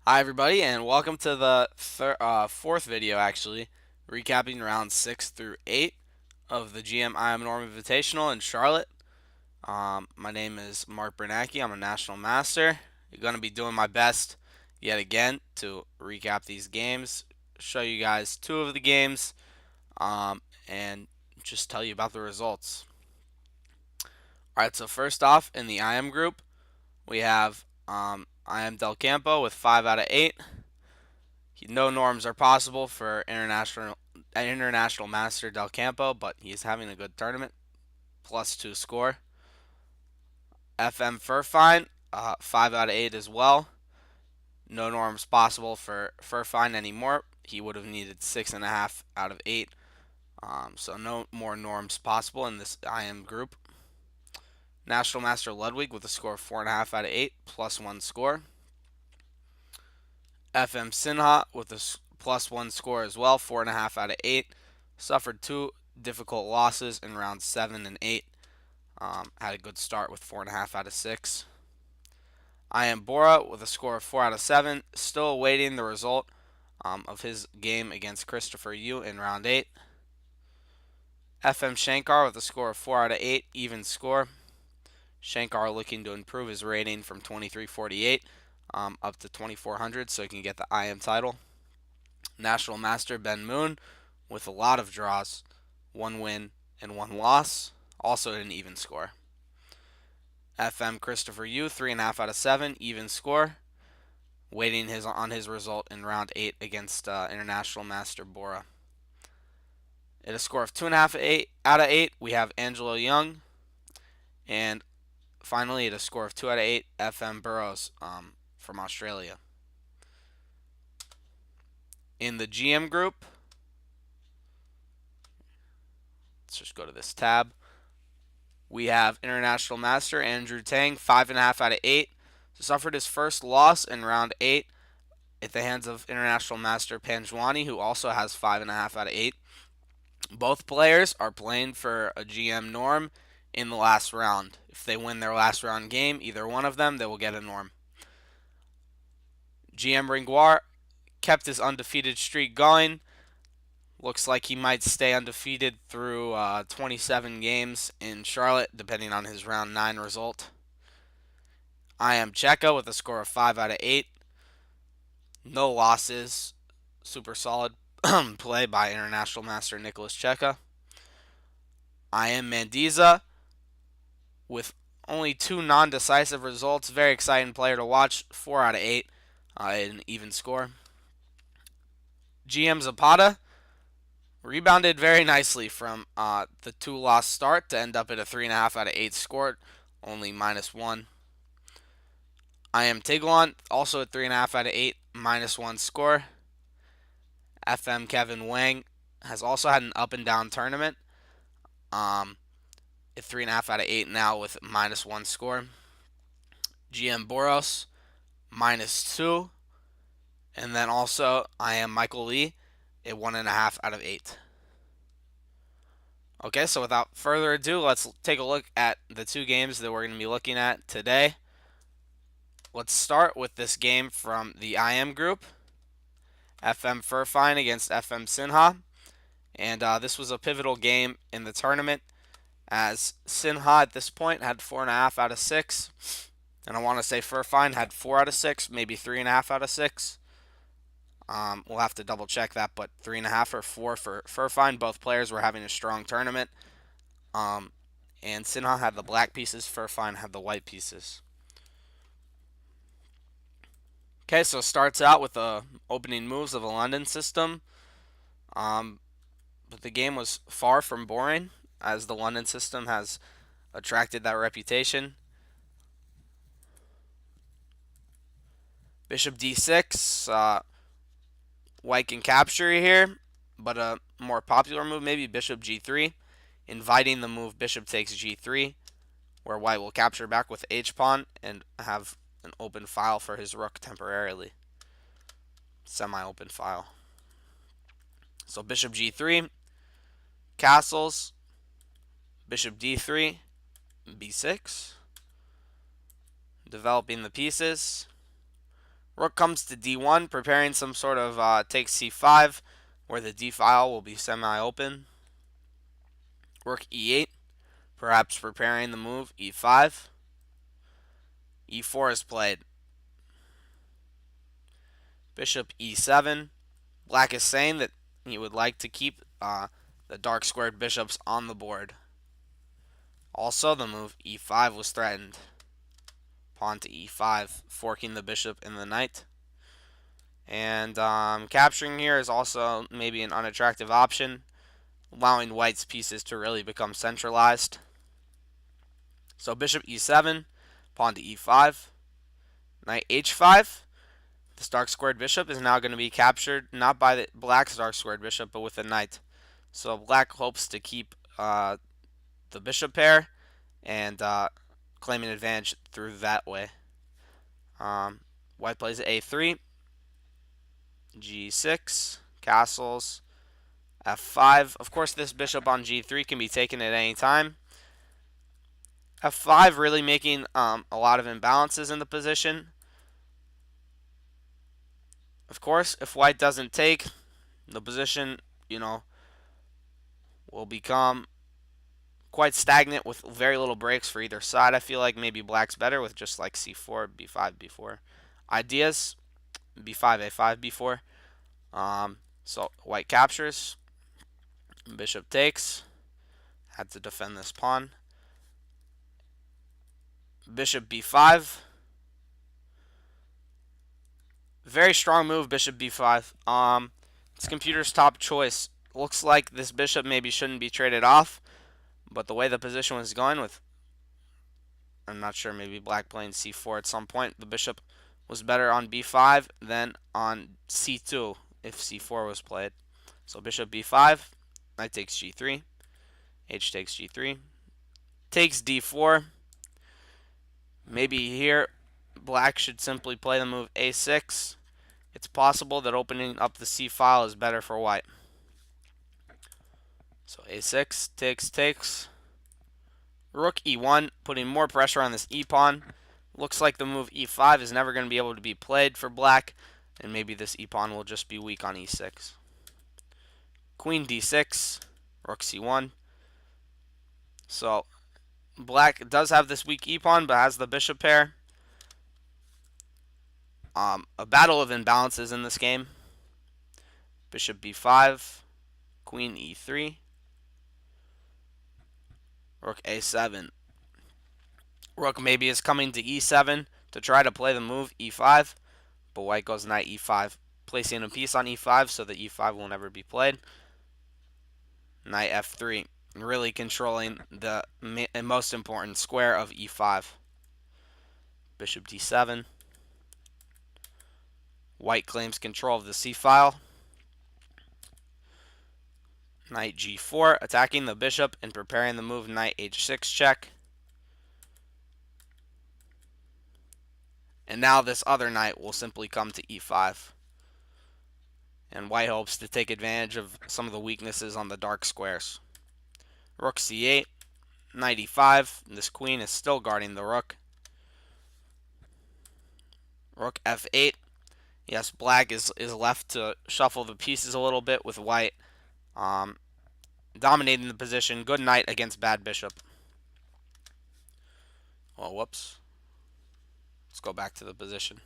Hi everybody, and welcome to the fourth video, actually, recapping rounds 6 through 8 of the GM I Am Norm Invitational in Charlotte. My name is Mark Biernacki. I'm a National Master. I'm going to be doing my best yet again to recap these games, show you guys two of the games, and just tell you about the results. Alright, so first off, in the I Am group, we have I Am Del Campo with 5 out of 8. No norms are possible for international master Del Campo, but he's having a good tournament. +2 score. FM Furfine, 5 out of 8 as well. No norms possible for Furfine anymore. He would have needed 6.5 out of 8. So no more norms possible in this IM group. National Master Ludwig with a score of 4.5 out of 8, +1 score. FM Sinha with a +1 score as well, 4.5 out of 8. Suffered two difficult losses in rounds 7 and 8. Had a good start with 4.5 out of 6. I Am Bora with a score of 4 out of 7. Still awaiting the result of his game against Christopher Yu in round 8. FM Shankar with a score of 4 out of 8, even score. Shankar looking to improve his rating from 2348 up to 2400 so he can get the IM title. National Master Ben Moon with a lot of draws, 1 win and 1 loss, also an even score. FM Christopher Yu, 3.5 out of 7, even score, waiting on his result in round 8 against International Master Bora. At a score of 2.5 out of 8, we have Angelo Young, and finally at a score of 2 out of 8, FM Burrows from Australia. In the GM group, let's just go to this tab. We have International Master Andrew Tang, 5.5 out of 8. Suffered his first loss in round 8 at the hands of International Master Panjwani, who also has 5.5 out of 8. Both players are playing for a GM norm in the last round. If they win their last round game, either one of them, they will get a norm. GM Ringuar kept his undefeated streak going. Looks like he might stay undefeated through 27 games in Charlotte, depending on his round 9 result. I Am Checo with a score of 5 out of 8. No losses. Super solid play by International Master Nicholas Checa. I Am Mandiza with only 2 non-decisive results. Very exciting player to watch. 4 out of 8. An even score. GM Zapata rebounded very nicely from the 2-loss start to end up at a 3.5 out of 8 score, only -1. I Am Tiguan, also at 3.5 out of 8, -1 score. FM Kevin Wang has also had an up and down tournament. At 3.5 out of 8 now with -1 score. GM Boros, -2. And then also I Am Michael Lee at 1.5 out of 8. Okay, so without further ado, let's take a look at the two games that we're going to be looking at today. Let's start with this game from the IM group. FM Furfine against FM Sinha. And this was a pivotal game in the tournament as Sinha at this point had 4.5 out of 6. And I want to say Furfine had 4 out of 6, maybe 3.5 out of 6. We'll have to double check that, but 3.5 or 4 for Furfine. Both players were having a strong tournament. And Sinha had the black pieces, Furfine had the white pieces. Okay, so it starts out with the opening moves of the London system. But the game was far from boring, as the London system has attracted that reputation. Bishop d6, white can capture here, but a more popular move maybe Bishop g3, inviting the move Bishop takes g3, where white will capture back with h-pawn and have an open file for his rook temporarily. Semi-open file. So Bishop g3, castles, Bishop d3, b6, developing the pieces. Rook comes to d1, preparing some sort of take c5, where the d file will be semi-open. Rook e8, perhaps preparing the move e5. e4 is played. Bishop e7. Black is saying that he would like to keep the dark squared bishops on the board. Also, the move e5 was threatened. Pawn to e5, forking the bishop and the knight. And capturing here is also maybe an unattractive option, allowing white's pieces to really become centralized. So bishop e7, pawn to e5, knight h5. This dark squared bishop is now going to be captured not by the black's dark squared bishop, but with the knight. So black hopes to keep the bishop pair and claim an advantage through that way. White plays a3, g6, castles, f5. Of course, this bishop on g3 can be taken at any time. f5 really making a lot of imbalances in the position. Of course, if white doesn't take, the position, will become quite stagnant with very little breaks for either side. I feel like maybe black's better with just like c4, b5, b4 ideas. b5, a5, b4. So white captures. Bishop takes. Had to defend this pawn. Bishop b5. Very strong move, bishop b5. It's computer's top choice. Looks like this bishop maybe shouldn't be traded off, but the way the position was going with, I'm not sure, maybe black playing c4 at some point, the bishop was better on b5 than on c2 if c4 was played. So bishop b5, knight takes g3, h takes g3, takes d4. Maybe here black should simply play the move a6. It's possible that opening up the c file is better for white. So a6, takes. Rook e1, putting more pressure on this e-pawn. Looks like the move e5 is never going to be able to be played for black, and maybe this e-pawn will just be weak on e6. Queen d6, rook c1. So black does have this weak e-pawn, but has the bishop pair. A battle of imbalances in this game. Bishop b5, queen e3, rook a7. Rook maybe is coming to e7 to try to play the move e5, but white goes knight e5, placing a piece on e5 so that e5 will never be played. Knight f3, really controlling the most important square of e5. Bishop d7. White claims control of the c-file. Knight g4, attacking the bishop and preparing the move knight h6 check. And now this other knight will simply come to e5. And white hopes to take advantage of some of the weaknesses on the dark squares. Rook c8, knight e5. This queen is still guarding the rook. Rook f8. Yes, black is left to shuffle the pieces a little bit with white dominating the position. Good knight against bad bishop. Oh, whoops. Let's go back to the position.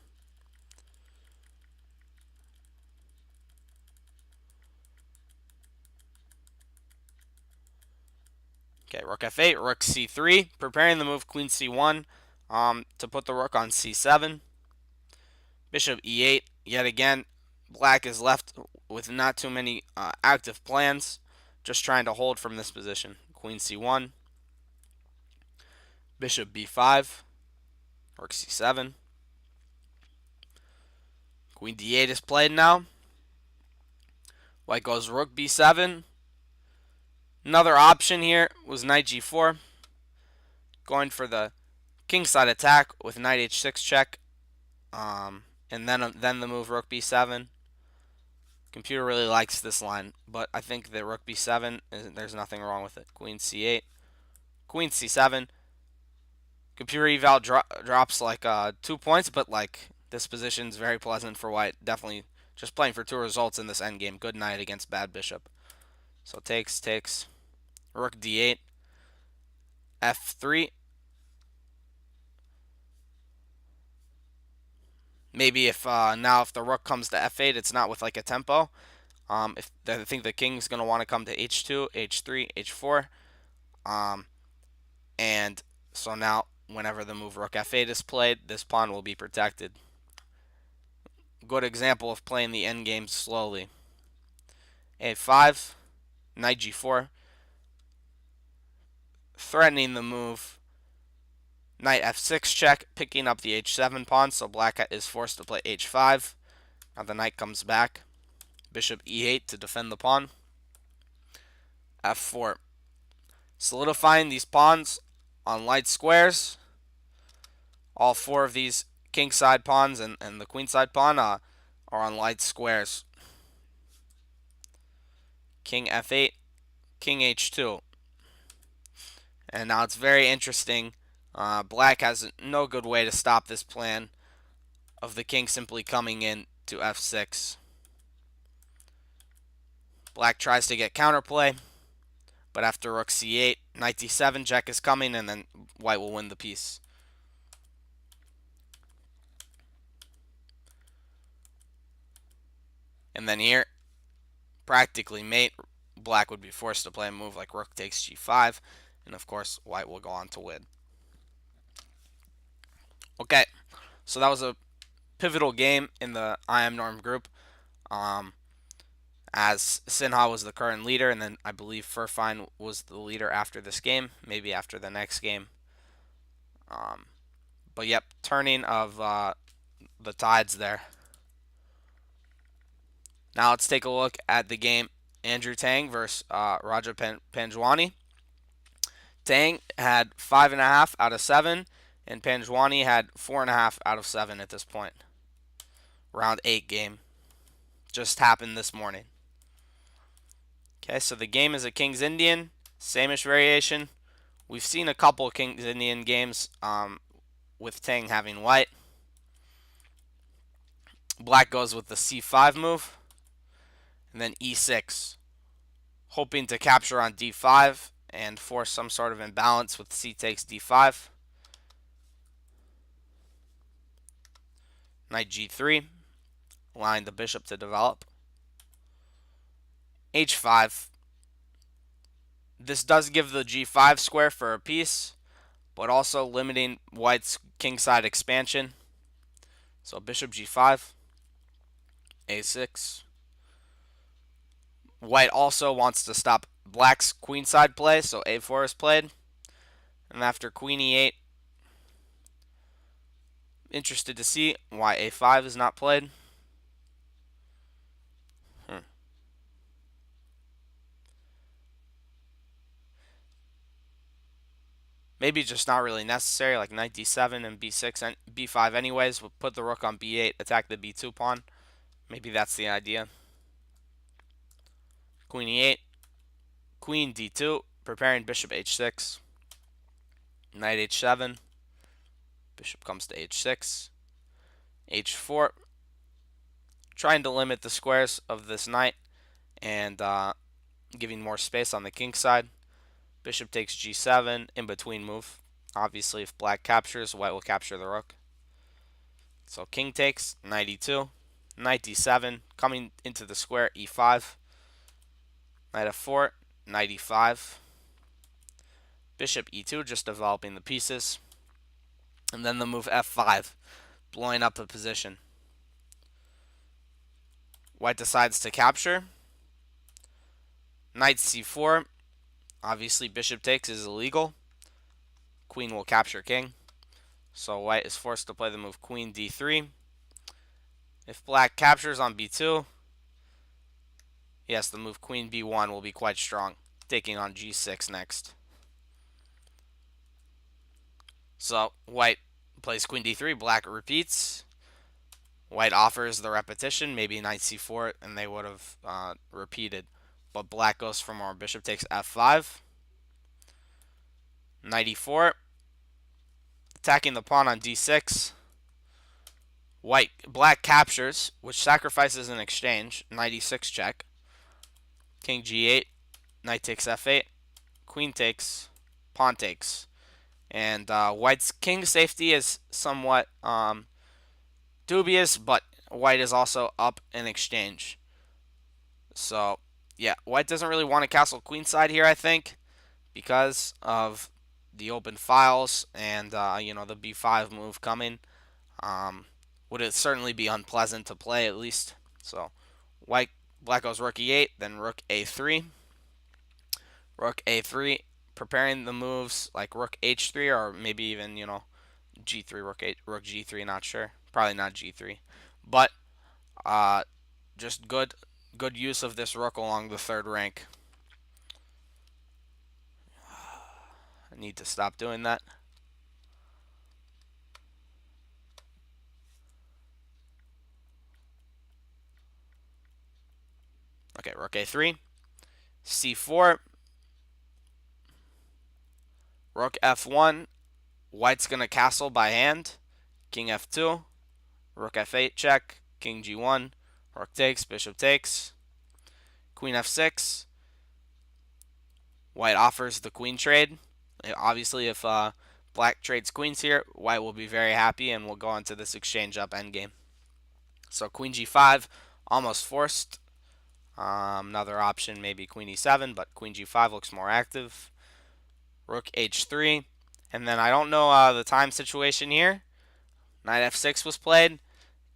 Okay, rook f8, rook c3, preparing the move queen c1 to put the rook on c7. Bishop e8, yet again, black is left with not too many active plans, just trying to hold from this position. Queen c1, bishop b5, rook c7. Queen d8 is played now. White goes rook b7. Another option here was knight g4. Going for the kingside attack with knight h6 check. And then the move rook b7. Computer really likes this line, but I think that rook b7, there's nothing wrong with it. Queen c8. Queen c7. Computer eval drops like 2 points, but like This position is very pleasant for white. Definitely just playing for two results in this endgame. Good knight against bad bishop. So takes. Rook d8. f3. Maybe if now if the rook comes to f8, it's not with like a tempo. If I think the king's gonna want to come to h2, h3, h4, and so now whenever the move rook f8 is played, this pawn will be protected. Good example of playing the endgame slowly. a5, knight g4, threatening the move. Knight f6 check, picking up the h7 pawn, so black is forced to play h5. Now the knight comes back. Bishop e8 to defend the pawn. f4. Solidifying these pawns on light squares. All four of these kingside pawns and the queenside pawn are on light squares. King f8, king h2. And now it's very interesting. Black has no good way to stop this plan of the king simply coming in to f6. Black tries to get counterplay, but after rook c8, knight d7, check is coming, and then white will win the piece. And then here, practically mate, black would be forced to play a move like rook takes g5, and of course, white will go on to win. Okay, so that was a pivotal game in the IM Norm group. As Sinha was the current leader, and then I believe Furfine was the leader after this game, maybe after the next game. But yep, turning of the tides there. Now let's take a look at the game Andrew Tang versus Raja Panjwani. Tang had 5.5 out of 7, and Panjwani had 4.5 out of 7 at this point. Round 8 game. Just happened this morning. Okay, so the game is a King's Indian, same-ish variation. We've seen a couple King's Indian games with Tang having white. Black goes with the c5 move, and then e6, hoping to capture on d5 and force some sort of imbalance with c takes d5. Knight g3, allowing the bishop to develop. h5. This does give the g5 square for a piece, but also limiting white's kingside expansion. So bishop g5, a6. White also wants to stop black's queenside play, so a4 is played. And after queen e8, interested to see why a5 is not played. Maybe just not really necessary, like knight d7 and b6 and b5 anyways. We'll put the rook on b8, attack the b2 pawn. Maybe that's the idea. Queen e8, queen d2, preparing bishop h6. Knight h7, bishop comes to h6. h4, trying to limit the squares of this knight and giving more space on the king side. Bishop takes g7, in between move. Obviously, if black captures, white will capture the rook. So king takes, knight e2, knight d7, coming into the square, e5, knight f4, knight e5, bishop e2, just developing the pieces, and then the move f5, blowing up the position. White decides to capture. Knight c4, obviously bishop takes is illegal. Queen will capture king. So white is forced to play the move queen d3. If black captures on b2, yes, the move queen b1 will be quite strong, taking on g6 next. So white plays queen d3, black repeats. White offers the repetition, maybe knight c4, and they would have repeated. But black goes for more. Bishop takes f5. Knight e4. Attacking the pawn on d6. Black captures, which sacrifices an exchange. Knight e6 check. King g8. Knight takes f8. Queen takes. Pawn takes. And white's king safety is somewhat dubious, but white is also up in exchange. So, yeah, white doesn't really want to castle queenside here, I think, because of the open files and, the b5 move coming. Um, would it certainly be unpleasant to play, at least. So, black goes rook e8, then rook a3. Rook a3, preparing the moves like rook h3, or maybe even, g3, rook g3, not sure. Probably not g3. But uh, just good use of this rook along the third rank. I need to stop doing that. Okay, rook a3, c4, rook f1. White's going to castle by hand. King f2, rook f8 check, king g1, rook takes, bishop takes, queen f6. White offers the queen trade. Obviously, if black trades queens here, white will be very happy and will go into this exchange up endgame. So queen g5, almost forced. Another option, maybe queen e7, but queen g5 looks more active. Rook h3. And then I don't know the time situation here. Knight f6 was played.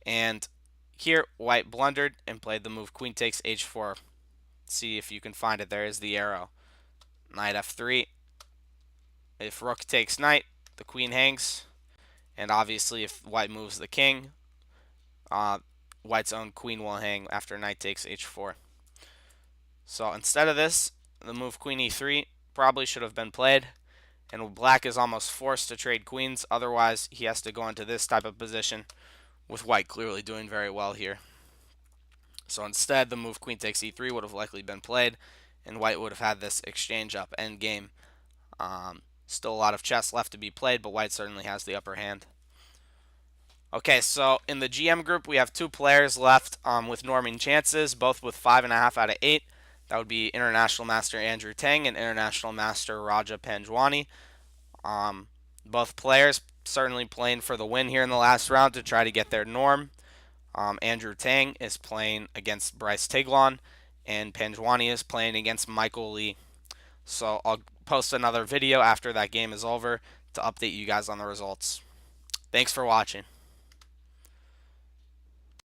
And here, white blundered and played the move queen takes h4. See if you can find it. There is the arrow. Knight f3. If rook takes knight, the queen hangs. And obviously, if white moves the king, white's own queen will hang after knight takes h4. So instead of this, the move queen e3 probably should have been played. And black is almost forced to trade queens. Otherwise, he has to go into this type of position, with white clearly doing very well here. So instead, the move queen takes e3 would have likely been played, and white would have had this exchange up endgame. Still a lot of chess left to be played, but white certainly has the upper hand. Okay, so in the GM group, we have two players left with Norman chances, both with 5.5 out of 8. That would be International Master Andrew Tang and International Master Raja Panjwani. Both players certainly playing for the win here in the last round to try to get their norm. Andrew Tang is playing against Bryce Tiglon, and Panjwani is playing against Michael Lee. So I'll post another video after that game is over to update you guys on the results. Thanks for watching.